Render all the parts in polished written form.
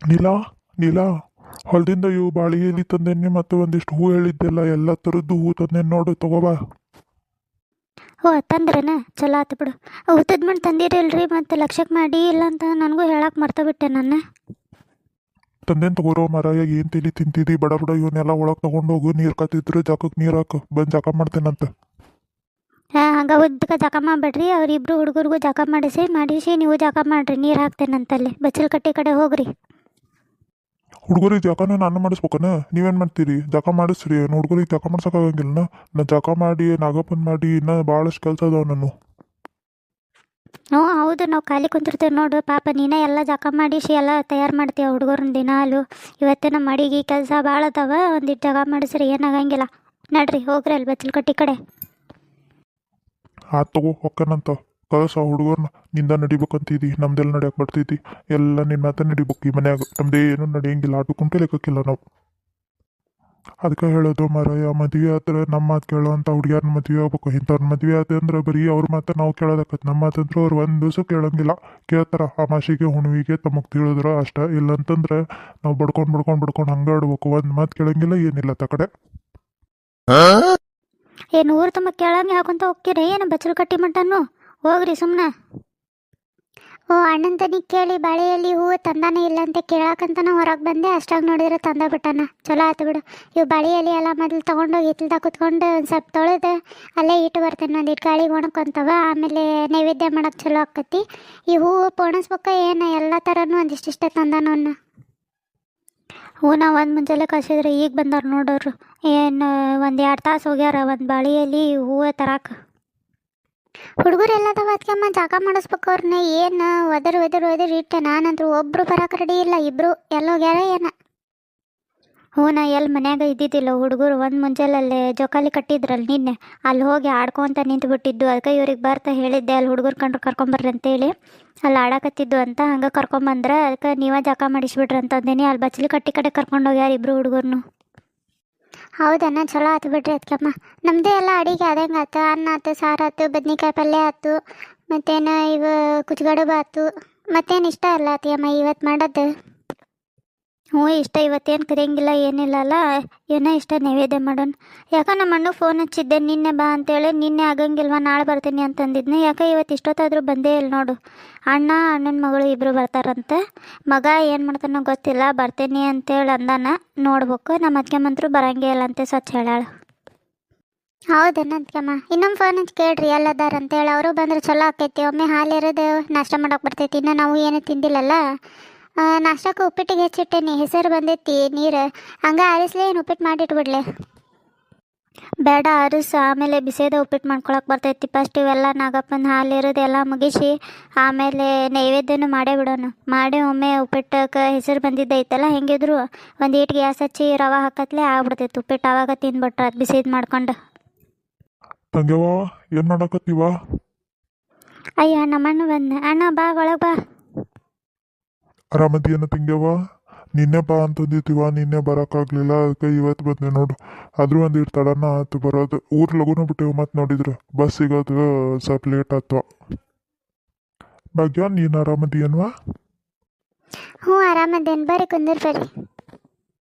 ನೀಲಾ ನೀಲಾ, ಹೊಲದಿಂದ ಇವು ಬಾಳಿ ಎಲೆ ತಂದೇನಿ ಮತ್ತು ಒಂದಿಷ್ಟು ಹೂ ಹೇಳಿದ್ದೆಲ್ಲ ಎಲ್ಲ ಥರದ್ದು ಹೂ ತಂದೇನಿ ನೋಡು, ತಗೋಬಾ. ಓ ತಂದ್ರೇನ ಚಲೋ ಆತು ಬಿಡು. ಊಟದ ಮಣ್ಣು ತಂದಿರಿಲ್ರಿ ಮತ್ತು ಲಕ್ಷಕ್ಕೆ ಮಾಡಿ ಇಲ್ಲ ಅಂತ ನನಗೂ ಹೇಳಕ್ಕೆ ಮರ್ತಬಿಟ್ಟೆ ನಾನು. ತಂದೇನು ತಗೋರೋ ಮರಾಯ, ಏನು ತಲಿ ತಿಂತಿದ್ದಿ? ಬಡ ಬಡ ಇವನ್ನೆಲ್ಲ ಒಳಗೆ ತೊಗೊಂಡೋಗು, ನೀರು ಕಾತಿದ್ರು ಜಾಕಕ್ಕೆ ನೀರು ಹಾಕು, ಬಂದು ಜಾಕ ಮಾಡ್ತೇನಂತ. ಹಾಂ ಹಂಗೆ ಉದ್ದಕ್ಕೆ ಜಕ ಮಾಡಬೇಡ್ರಿ, ಅವರಿಬ್ರು ಹುಡುಗರಿಗೂ ಜಕ ಮಾಡಿಸಿ ನೀವು ಜಕ ಮಾಡಿರಿ, ನೀರು ಹಾಕ್ತೇನಂತಲ್ಲಿ ಬಚ್ಚಲ್ ಕಟ್ಟಿ ಕಡೆ ಹೋಗ್ರಿ. ಹುಡುಗರಿಗೆ ಜಾಕನ ನಾನು ಮಾಡಿಸ್ಬೇಕನ? ನೀವೇನು ಮಾಡ್ತೀರಿ? ಜಾಕ ಮಾಡಿಸ್ರಿ. ಹುಡುಗರಿಗೆ ಜಾಕ ಮಾಡ್ಸೋಕ್ಕಾಗಂಗಿಲ್ಲ. ನಾ ಜಾಕ ಮಾಡಿ ನಾಗಪ್ಪನ ಮಾಡಿ ಇನ್ನೂ ಭಾಳಷ್ಟು ಕೆಲಸ ಅದಾವ ನಾನು. ಹ್ಞೂ ಹೌದು, ನಾವು ಖಾಲಿ ಕುಂತಿರ್ತೇವೆ ನೋಡು. ಪಾಪ ನೀನೇ ಎಲ್ಲ ಜಕ ಮಾಡಿಸಿ ಎಲ್ಲ ತಯಾರು ಮಾಡ್ತೀಯ ಹುಡುಗರನ್ನ ದಿನಾಲು. ಇವತ್ತಿನ ಮಡಿಗೆ ಕೆಲಸ ಭಾಳ ಅದಾವ, ಒಂದಿಟ್ಟು ಜಗ ಮಾಡಿಸ್ರಿ, ಏನಾಗಂಗಿಲ್ಲ. ನಡ್ರಿ ಹೋಗ್ರಿ ಅಲ್ಲಿ ಬಚ್ಚಲ್ ಕಟ್ಟಿ ಕಡೆ. ಆತು ತಗೋ, ಹೊಕ್ಕನಂತ ಕಳ್ಸ ಹುಡುಗರ್ನ. ನಿಂದ ನಡಿಬೇಕಂತಿದ್ದಿ, ನಮ್ದೆಲ್ಲ ನಡಿಯಕ್ಕೆ ಬರ್ತೈತಿ. ಎಲ್ಲ ನಿನ್ನ ಮಾತ ನಡಿಬೇಕು ಈ ಮನ್ಯಾಗ, ನಮ್ದು ಏನು ನಡೆಯಂಗಿಲ್ಲ, ಆಟು ಕುಂಟೆ ಲೆಕ್ಕಕ್ಕಿಲ್ಲ ನಾವು. ಅದಕ್ಕೆ ಹೇಳೋದು ಮಾರಾಯ, ಮದುವೆ ಆದ್ರೆ ನಮ್ಮ ಮಾತು ಕೇಳೋ ಅಂತ ಹುಡುಗಿಯರ್ನ ಮದುವೆ ಆಗ್ಬೇಕು. ಇಂಥವ್ರ ಮದುವೆ ಆದ ಅಂದ್ರೆ ಬರೀ ಅವ್ರ ಮಾತು ನಾವು ಕೇಳೋದಕ್ಕತ್. ನಮ್ಮ ಮಾತಂದ್ರೆ ಅವ್ರು ಒಂದು ದಿವಸ ಕೇಳಂಗಿಲ್ಲ. ಕೇಳ್ತಾರ ಅಮಾಸಿಗೆ ಹುಣ್ಣಿಗೆ ತಮಗೆ ತಿಳಿದ್ರೆ ಅಷ್ಟ, ಇಲ್ಲಂತಂದ್ರೆ ನಾವು ಬಡ್ಕೊಂಡು ಹಂಗೆ ಆಡ್ಬೇಕು. ಒಂದು ಮಾತು ಕೇಳಂಗಿಲ್ಲ, ಏನಿಲ್ಲ ತ ಕಡೆ. ಏನು ಊರು ತುಂಬ ಕೇಳಂಗೆ ಹಾಕೊಂತ ಹೋಗ್ತೀರಿ ಏನು ಬಚ್ಚಲು ಕಟ್ಟಿ ಮಟನ್ನು? ಹೋಗ್ರಿ ಸುಮ್ಮನೆ. ಓ ಅಣ್ಣನ ತನಿಗೆ ಕೇಳಿ ಬಾಳೆಯಲ್ಲಿ ಹೂವು ತಂದಾನೆ ಇಲ್ಲ ಅಂತ ಕೇಳಾಕಂತನ ಹೊರಗೆ ಬಂದೆ, ಅಷ್ಟಾಗಿ ನೋಡಿದ್ರೆ ತಂದ ಬಿಟ್ಟಾನ. ಚಲೋ ಆಯ್ತು ಬಿಡು. ಇವು ಬಾಳೆ ಎಲೆ ಎಲ್ಲ ಮೊದಲು ತೊಗೊಂಡೋಗಿ ಹಿತ್ತಲ್ದಾಗ ಕುತ್ಕೊಂಡು ಒಂದು ಸ್ವಲ್ಪ ತೊಳೆದು ಅಲ್ಲೇ ಇಟ್ಟು ಬರ್ತೇನೆ, ಒಂದಿಟ್ಟು ಗಾಳಿಗೆ ಒಣಕೊಂತವ. ಆಮೇಲೆ ನೈವೇದ್ಯ ಮಾಡೋಕೆ ಚಲೋ ಆಕತಿ. ಈ ಹೂವು ಪೋಣಿಸ್ಬೇಕ ಏನು ಎಲ್ಲ ಥರನೂ ಒಂದಿಷ್ಟಿಷ್ಟೇ ತಂದಾನ ಅವನ್ನ. ಹ್ಞೂ ನಾವು ಒಂದು ಮುಂಜಾನೆ ಕಳಿಸಿದ್ರೆ ಈಗ ಬಂದಾರ ನೋಡೋರು. ಏನು ಒಂದು 2 ತಾಸು ಹೋಗ್ಯಾರ ಒಂದು ಬಾಳೆಯಲ್ಲಿ ಹೂವು ತರಾಕ. ಹುಡುಗರು ಎಲ್ಲದವ ಅದಕ್ಕಮ್ಮ ಜಾಗ ಮಾಡಿಸ್ಬೇಕು ಅವ್ರನ್ನ. ಏನು ಒದರಿ ಇಟ್ಟೆ. ನಾನಂತೂ ಒಬ್ಬರು ಬರೋಕೆ ರೆಡಿ ಇಲ್ಲ, ಇಬ್ಬರು ಎಲ್ಲ ಹೋಗ್ಯಾರ ಏನ. ಹ್ಞೂ ನಾ ಎಲ್ಲಿ ಮನ್ಯಾಗ ಇದ್ದಿದ್ದಿಲ್ಲ. ಹುಡುಗರು ಒಂದು ಮುಂಜಾಲಲ್ಲೇ ಜೋಕಾಲಿ ಕಟ್ಟಿದ್ರಲ್ಲ ನಿನ್ನೆ, ಅಲ್ಲಿ ಹೋಗಿ ಆಡ್ಕೊತ ನಿಂತುಬಿಟ್ಟಿದ್ದು. ಅದಕ್ಕೆ ಇವ್ರಿಗೆ ಬರ್ತಾ ಹೇಳಿದ್ದೆ ಅಲ್ಲಿ ಹುಡುಗರು ಕಂಡ್ರೆ ಕರ್ಕೊಂಬರ್ರಿ ಅಂತೇಳಿ. ಅಲ್ಲಿ ಆಡಕತ್ತಿದ್ದು ಅಂತ ಹಂಗೆ ಕರ್ಕೊಂಬಂದ್ರೆ, ಅದಕ್ಕೆ ನೀವೇ ಜಾಕ ಮಾಡಿಸ್ಬಿಡ್ರಿ ಅಂತಂದೇನಿ. ಅಲ್ಲಿ ಬಚ್ಚಲಿ ಕಟ್ಟಿ ಕಡೆ ಕರ್ಕೊಂಡು ಹೋಗ್ಯಾರ ಇಬ್ಬರು ಹುಡುಗರ್ನು. ಹೌದಣ್ಣ, ಚಲೋ ಆಯ್ತು ಬಿಡ್ರಿ ಅದಕ್ಕಮ್ಮ. ನಮ್ಮದೇ ಎಲ್ಲ ಅಡಿಗೆ ಆದಂಗೆ ಆಯ್ತು. ಅನ್ನ ಆಯ್ತು, ಸಾರು ಆಯ್ತು, ಬದ್ನಿಕಾಯಿ ಪಲ್ಯ ಆಯ್ತು, ಮತ್ತೇನು ಇವು ಕುಚ್ಗಡುಬು ಆಯ್ತು. ಮತ್ತೇನು ಇಷ್ಟ ಅಲ್ಲ ಅತ್ತಿಯಮ್ಮ ಇವತ್ತು ಮಾಡೋದು? ಹ್ಞೂ ಇಷ್ಟ. ಇವತ್ತೇನು ಕರಿಯಂಗಿಲ್ಲ ಏನಿಲ್ಲ ಅಲ್ಲ, ಏನೋ ಇಷ್ಟ ನೈವೇದ್ಯ ಮಾಡೋಣ. ಯಾಕೆ ನಮ್ಮ ಅಣ್ಣ ಫೋನ್ ಹಚ್ಚಿದ್ದೆ ನಿನ್ನೆ ಬಾ ಅಂತೇಳಿ. ನಿನ್ನೆ ಆಗಂಗಿಲ್ವ ನಾಳೆ ಬರ್ತೀನಿ ಅಂತಂದಿದ್ನೆ. ಯಾಕೆ ಇವತ್ತು ಇಷ್ಟೊತ್ತಾದರೂ ಬಂದೇ ಇಲ್ಲ ನೋಡು. ಅಣ್ಣನ ಮಗಳು ಇಬ್ಬರು ಬರ್ತಾರಂತೆ. ಮಗ ಏನು ಮಾಡ್ತಾನೋ ಗೊತ್ತಿಲ್ಲ, ಬರ್ತೀನಿ ಅಂತೇಳಿ ಅಂದಾನ. ನೋಡ್ಬೇಕು. ನಮ್ಮ ಅತ್ತೆಮ್ಮಂತರೂ ಬರಂಗೇ ಇಲ್ಲ ಅಂತೆ ಸ್ವಚ್ಛ ಹೇಳಾಳ. ಹೌದೇನ ಅದಕ್ಕಮ್ಮ? ಇನ್ನೊಮ್ಮೆ ಫೋನ್ ಹಚ್ಚಿ ಕೇಳ್ರಿ ಎಲ್ಲದಾರ ಅಂತೇಳಿ. ಅವರು ಬಂದ್ರೆ ಚಲೋ ಆಕೈತಿ. ಒಮ್ಮೆ ಹಾಲಿರೋದು ನಾಷ್ಟ ಮಾಡೋಕೆ ಬರ್ತೈತಿ. ಇನ್ನು ನಾವು ಏನೂ ತಿಂದಿಲ್ಲಲ್ಲ. ನಾಷ್ಟಕ್ಕೆ ಉಪ್ಪಿಟ್ಟಿಗೆ ಹೆಚ್ಚಿಟ್ಟೇನಿ, ಹೆಸರು ಬಂದೈತಿ ನೀರು. ಹಂಗೆ ಆರಿಸ್ಲಿ ಏನು ಉಪ್ಪಿಟ್ಟು ಮಾಡಿಟ್ಬಿಡ್ಲೆ? ಬೇಡ ಆರಿಸು, ಆಮೇಲೆ ಬಿಸಿದ ಉಪ್ಪಿಟ್ಟು ಮಾಡ್ಕೊಳಕ್ಕೆ ಬರ್ತೈತಿ. ಫಸ್ಟ್ ಇವೆಲ್ಲ ನಾಗಪ್ಪನ ಹಾಲಿರೋದು ಎಲ್ಲ ಮುಗಿಸಿ ಆಮೇಲೆ ನೈವೇದ್ಯನೂ ಮಾಡೇ ಬಿಡೋಣ. ಮಾಡಿ ಒಮ್ಮೆ ಉಪ್ಪಿಟ್ಟಕ್ಕೆ ಹೆಸರು ಬಂದಿದ್ದೈತಲ್ಲ, ಹೆಂಗಿದ್ರು ಒಂದು ಈಟ್ ಗ್ಯಾಸ್ ಹಚ್ಚಿ ರವೆ ಹಾಕತ್ಲೆ ಆಗ್ಬಿಡ್ತೈತಿ ಉಪ್ಪಿಟ್ಟು. ಆವಾಗ ತಿಂದ್ಬಿಟ್ರೆ ಅದು ಬಿಸಿದು ಮಾಡ್ಕೊಂಡು. ತಂಗ್ಯವ, ಏನು ಮಾಡಕತ್ತೀವ? ಅಯ್ಯ ನಮ್ಮಣ್ಣ ಬಂದ. ಅಣ್ಣ ಬಾ ಒಳಗೆ ಬಾ. ಆರಾಮದಿಯನ್ನ ತಂಗ್ಯವ? ನಿನ್ನೆ ಬಾ ಅಂತಂದಿದ್ದೀವ, ನಿನ್ನೆ ಬರೋಕ್ಕಾಗಲಿಲ್ಲ. ಅದಕ್ಕೆ ಇವತ್ತು ಬಂದೆ ನೋಡು. ಆದರೂ ಒಂದಿಟ್ಟು ತಡನ ಆಯ್ತು ಬರೋದು. ಊರು ಲಗುನ ಬಿಟ್ಟೆವು. ಮತ್ತೆ ನೋಡಿದ್ರೆ ಬಸ್ ಸಿಗೋದು ಸ್ವಲ್ಪ ಲೇಟ್ ಆಯ್ತು. ಭಾಗ್ಯ, ನೀನು ಆರಾಮದಿಯನ್ವಾ? ಹ್ಞೂ ಆರಾಮದೇನು, ಬರ್ರಿ ಕುಂದರ್ ಬರ್ರಿ.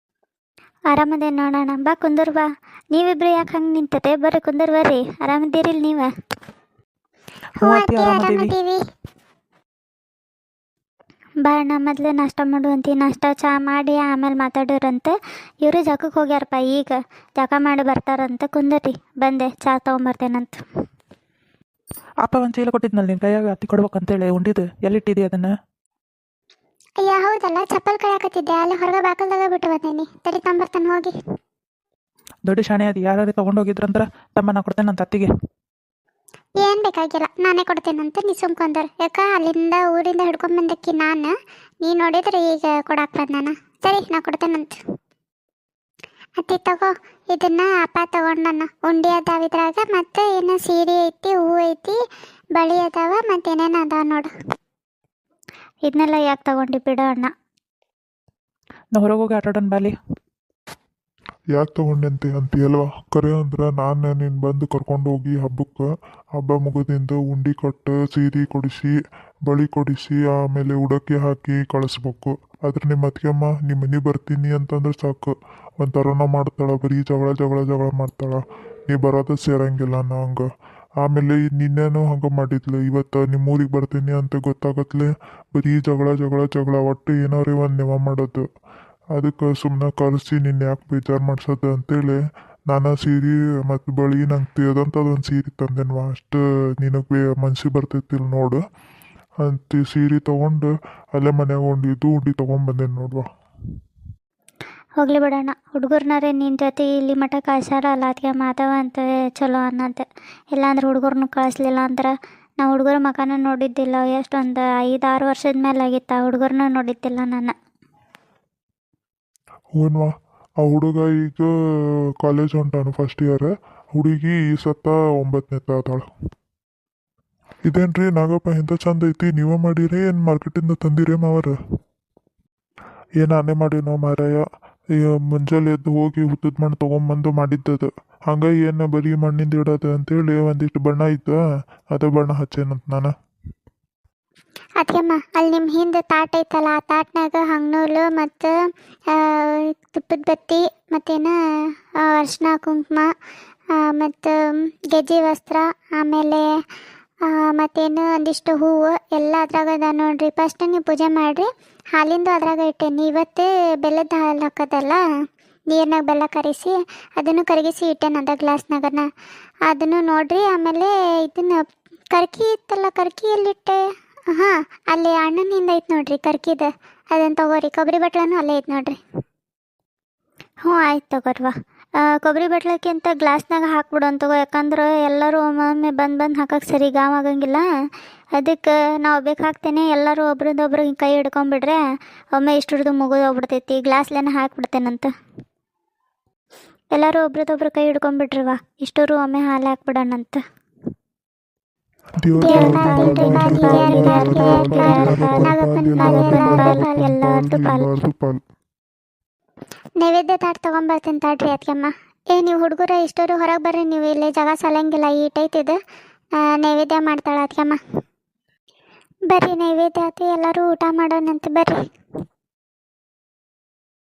ಆರಾಮದೇನು ನೋಡೋಣ, ಬಾ ಕುಂದರ್ ಬಾ. ನೀವಿಬ್ರು ಯಾಕೆ ಹಂಗೆ ನಿಂತತೆ? ಬರ್ರಿ ಕುಂದರ್ ಬರ್ರಿ. ಆರಾಮದ್ದೀರಿಲ್ಲ ನೀವು? ಹ್ಞೂ ಅತ್ತಿ ಆರಾಮದೀವಿ. ಬಾ ಅಣ್ಣ ಮೊದಲೇ ನಾಷ್ಟ ಮಾಡುವಂತಿ. ನಾಷ್ಟ ಚಹಾ ಮಾಡಿ ಆಮೇಲೆ ಮಾತಾಡೋರಂತೆ. ಇವರು ಜಕಕ್ಕೆ ಹೋಗ್ಯಾರಪ್ಪ, ಈಗ ಜಕ ಮಾಡಿ ಬರ್ತಾರಂತೆ. ಕುಂದರಿ ಬಂದೆ, ಚಹಾ ತೊಗೊಂಬರ್ತೇನಂತ. ಅಪ್ಪ ಒಂದು ಚೀಲ ಕೊಟ್ಟಿದ್ನಲ್ಲಿ ನಿನ್ನ ಕೈಯಾಗ ಹತ್ತಿ ಕೊಡ್ಬೇಕಂತೇಳಿ ಉಂಡಿದ್ದು ಎಲ್ಲಿಟ್ಟಿದಿ ಅದನ್ನು? ಅಯ್ಯ ಹೌದಲ್ಲ, ಚಪ್ಪಲ್ ಕಳಿಯಾಕತ್ತಿದ್ದೆ, ಅಲ್ಲಿ ಹೊರಗೆ ಬಾಕಲ್ದಾಗ ಬಿಟ್ಟು ಬಂದೇನಿ. ತಡಿ ತಂಬರ್ತಾನೆ ಹೋಗಿ. ದೊಡ್ಡ ಶಾಣೆ ಅದು. ಯಾರು ತೊಗೊಂಡೋಗಿದ್ರಂದ್ರೆ ತಮ್ಮ ನಾ ಕೊಡ್ತೇನೆ ನನ್ನ ಅತ್ತಿಗೆ. ಏನು ಬೇಕಾಗಿಲ್ಲ, ನಾನೇ ಕೊಡ್ತೇನಂತ. ನೀ ಸುಮ್ಕೊಂಡರ್ ಯಾಕೆ? ಅಲ್ಲಿಂದ ಊರಿಂದ ಹಿಡ್ಕೊಂಬಂದಕ್ಕಿ ನಾನು. ನೀ ನೋಡಿದ್ರೆ ಈಗ ಕೊಡಾಕ್ ಬಂದಾನ. ಸರಿ ನಾ ಕೊಡ್ತೇನಂತ. ಅತ್ತಿ ತಗೋ, ಇದನ್ನ ಅಪ್ಪ ತಗೊಂಡನ. ಉಂಡಿ ಅದಾವ ಇದ್ರಾಗ, ಮತ್ತೆ ಏನು ಸೀರೆ ಐತಿ, ಹೂ ಐತಿ, ಬಳಿ ಅದಾವ, ಮತ್ತೇನೇನು ಅದಾವ ನೋಡು. ಇದನ್ನೆಲ್ಲ ಯಾಕೆ ತಗೊಂಡಿ ಬಿಡು ಅಣ್ಣ. ನಾ ಹೊರಗೆ ಹೋಗಿ ಆಟಾಡೋಣ ಬಾಲಿ. ಯಾಕೆ ತೊಗೊಂಡಂತೆ ಅಂತೀಯಲ್ವಾ? ಕರೆ ಅಂದ್ರೆ ನಾನು ನೀನು ಬಂದು ಕರ್ಕೊಂಡು ಹೋಗಿ ಹಬ್ಬಕ್ಕೆ, ಹಬ್ಬ ಮುಗಿದಿಂದ ಉಂಡಿ ಕೊಟ್ಟು ಸೀರೆ ಕೊಡಿಸಿ ಬಳಿ ಕೊಡಿಸಿ ಆಮೇಲೆ ಉಡಕ್ಕೆ ಹಾಕಿ ಕಳಿಸ್ಬೇಕು. ಆದ್ರೆ ನಿಮ್ಮ ಅತ್ತಿಗೆಮ್ಮ ನಿಮ್ಮ ಮನೆ ಬರ್ತೀನಿ ಅಂತಂದ್ರೆ ಸಾಕು ಒಂಥರನ ಮಾಡ್ತಾಳೆ, ಬರೀ ಜಗಳ ಜಗಳ ಜಗಳ ಮಾಡ್ತಾಳೆ. ನೀ ಬರೋದು ಸೇರಂಗಿಲ್ಲ ನಾ ಹಂಗೆ. ಆಮೇಲೆ ನಿನ್ನೆನೂ ಹಂಗೆ ಮಾಡಿದ್ಲು. ಇವತ್ತು ನಿಮ್ಮ ಊರಿಗೆ ಬರ್ತೀನಿ ಅಂತ ಗೊತ್ತಾಗತ್ಲೆ ಬರೀ ಜಗಳ ಜಗಳ ಜಗಳ, ಒಟ್ಟು ಏನಾರೇ ಒಂದು ನೆವ ಮಾಡೋದು. ಅದಕ್ಕೆ ಸುಮ್ಮನೆ ಕರೆಸಿ ನಿನ್ನ ಯಾಕೆ ಬೇಜಾರು ಮಾಡ್ಸೋದು ಅಂತೇಳಿ ನಾನು ಸೀರೆ ಮತ್ತು ಬಳಿ ನಂಗೆ ತಿಳಿದಂಥದ್ದೊಂದು ಸೀರೆ ತಂದೆನ್ವ. ಅಷ್ಟು ನಿನಗೆ ಮನ್ಸಿಗೆ ಬರ್ತೈತಿಲ್ಲ ನೋಡು ಅಂತ ಸೀರೆ ತೊಗೊಂಡು ಅಲ್ಲೇ ಮನ್ಯಾಗ ಉಂಡಿ ತೊಗೊಂಬಂದೇನು ನೋಡುವ. ಹೋಗ್ಲಿ ಬಿಡೋಣ, ಹುಡುಗರ್ನಾರೇ ನಿನ್ನ ಜೊತೆ ಇಲ್ಲಿ ಮಠ ಕಳ್ಸಾರಲ್ಲ ಅದಕ್ಕೆ ಮಾತಾವ ಅಂತ ಚಲೋ ಅನ್ನಂತೆ. ಇಲ್ಲಾಂದ್ರೆ ಹುಡುಗರ್ನು ಕಳಿಸ್ಲಿಲ್ಲ ಅಂದ್ರೆ ನಾವು ಹುಡುಗರ ಮಕನ ನೋಡಿದ್ದಿಲ್ಲ. ಎಷ್ಟೊಂದು 5-6 ವರ್ಷದ ಮೇಲೆ ಆಗಿತ್ತು, ಆ ಹುಡುಗರನ್ನ ನೋಡಿದ್ದಿಲ್ಲ ನಾನು. ಹೂನ್ವಾ, ಆ ಹುಡುಗ ಈಗ ಕಾಲೇಜ್ ಹೊಂಟಾನು ಫಸ್ಟ್ ಇಯರ್. ಹುಡುಗಿ ಈ ಸತ್ತ 9ನೇ ಆತಾಳು. ಇದೇನ್ರಿ ನಾಗಪ್ಪ ಎಂಥ ಚಂದ ಐತಿ, ನೀವೇ ಮಾಡಿರಿ ಏನು ಮಾರ್ಕೆಟಿಂದ ತಂದಿರಿ ಮಾವರ? ನಾನೇ ಮಾಡಿನೋ ಮಾರಾಯ. ಮುಂಜಾನೆ ಎದ್ದು ಹೋಗಿ ಹುತ್ತದ ಮಣ್ಣು ತೊಗೊಂಬಂದು ಮಾಡಿದ್ದದು. ಹಂಗೆ ಏನು ಬರೀ ಮಣ್ಣಿಂದ ಇಡೋದು ಅಂತೇಳಿ ಒಂದಿಷ್ಟು ಬಣ್ಣ ಇತ್ತು, ಅದು ಬಣ್ಣ ಹಚ್ಚೇನಂತ ನಾನು. ಅದಕ್ಕೆಮ್ಮ ಅಲ್ಲಿ ನಿಮ್ಮ ಹಿಂದೆ ತಾಟ್ ಐತಲ್ಲ, ಆ ತಾಟ್ನಾಗ ಹಂಗ್ನೂಲು ಮತ್ತು ತುಪ್ಪದ ಬತ್ತಿ ಮತ್ತೇನು ಅರ್ಶಿನ ಕುಂಕುಮ ಮತ್ತು ಗೆಜ್ಜೆ ವಸ್ತ್ರ, ಆಮೇಲೆ ಮತ್ತೇನು ಒಂದಿಷ್ಟು ಹೂವು ಎಲ್ಲ ಅದ್ರಾಗ ಅದ ನೋಡ್ರಿ. ಫಸ್ಟ್ ನೀವು ಪೂಜೆ ಮಾಡಿರಿ. ಹಾಲಿಂದು ಅದ್ರಾಗ ಇಟ್ಟೇನಿ. ಇವತ್ತೇ ಬೆಲ್ಲದ ಹಾಲು ಹಾಕೋದಲ್ಲ, ನೀರ್ನಾಗ ಬೆಲ್ಲ ಕರಿಸಿ ಅದನ್ನು ಕರಗಿಸಿ ಇಟ್ಟೇನೆ ಅದ ಗ್ಲಾಸ್ನಾಗನ. ಅದನ್ನು ನೋಡ್ರಿ. ಆಮೇಲೆ ಇದನ್ನು ಕರ್ಕಿ ಇತ್ತಲ್ಲ, ಕರ್ಕಿ ಎಲ್ಲಿಟ್ಟೆ? ಹಾಂ, ಅಲ್ಲಿ ಅಣ್ಣನಿಂದ ಐತೆ ನೋಡ್ರಿ ಕರ್ಕಿದ, ಅದನ್ನು ತಗೋರಿ. ಕೊಬ್ಬರಿ ಬಟ್ಲೂ ಅಲ್ಲೇ ಐತೆ ನೋಡ್ರಿ. ಹ್ಞೂ ಆಯ್ತು ತಗೋರ್ವ. ಕೊಬ್ಬರಿ ಬಟ್ಲಕ್ಕಿಂತ ಗ್ಲಾಸ್ನಾಗ ಹಾಕ್ಬಿಡು ಅಂತ ತಗೋ, ಯಾಕಂದ್ರೆ ಎಲ್ಲರೂ ಒಮ್ಮೊಮ್ಮೆ ಬಂದು ಹಾಕಕ್ಕೆ ಸರಿ ಗಾಮ್ ಆಗಂಗಿಲ್ಲ. ಅದಕ್ಕೆ ನಾವು ಬೇಕು ಹಾಕ್ತೇನೆ, ಎಲ್ಲರೂ ಒಬ್ರದ್ದೊಬ್ರು ಕೈ ಹಿಡ್ಕೊಂಬಿಡ್ರೆ ಒಮ್ಮೆ ಇಷ್ಟುಡ್ದು ಮುಗಿದು ಹೋಗ್ಬಿಡ್ತೈತಿ. ಗ್ಲಾಸ್ಲೇನ ಹಾಕ್ಬಿಡ್ತೇನಂತ. ಎಲ್ಲರೂ ಒಬ್ರದ್ದೊಬ್ರು ಕೈ ಹಿಡ್ಕೊಂಬಿಡ್ರಿವ, ಇಷ್ಟರು ಒಮ್ಮೆ ಹಾಲು ಹಾಕ್ಬಿಡೋಣಂತ. ನೈವೇದ್ಯ ತಾಟ್ ತೊಗೊಂಬರ್ತೀನಿ ತಾಡ್ರಿ ಅದಕ್ಕೆಮ್ಮ. ನೀವು ಹುಡುಗರ ಇಷ್ಟರು ಹೊರಗೆ ಬರ್ರಿ, ನೀವು ಇಲ್ಲಿ ಜಾಗ ಸಲಂಗಿಲ್ಲ, ಈಟೈತಿದು. ನೈವೇದ್ಯ ಮಾಡ್ತಾಳೆ ಅದಕ್ಕೆಮ್ಮ. ಬರ್ರಿ, ನೈವೇದ್ಯ ಆತಿ, ಎಲ್ಲರೂ ಊಟ ಮಾಡೋಣಂತೆ ಬರ್ರಿ.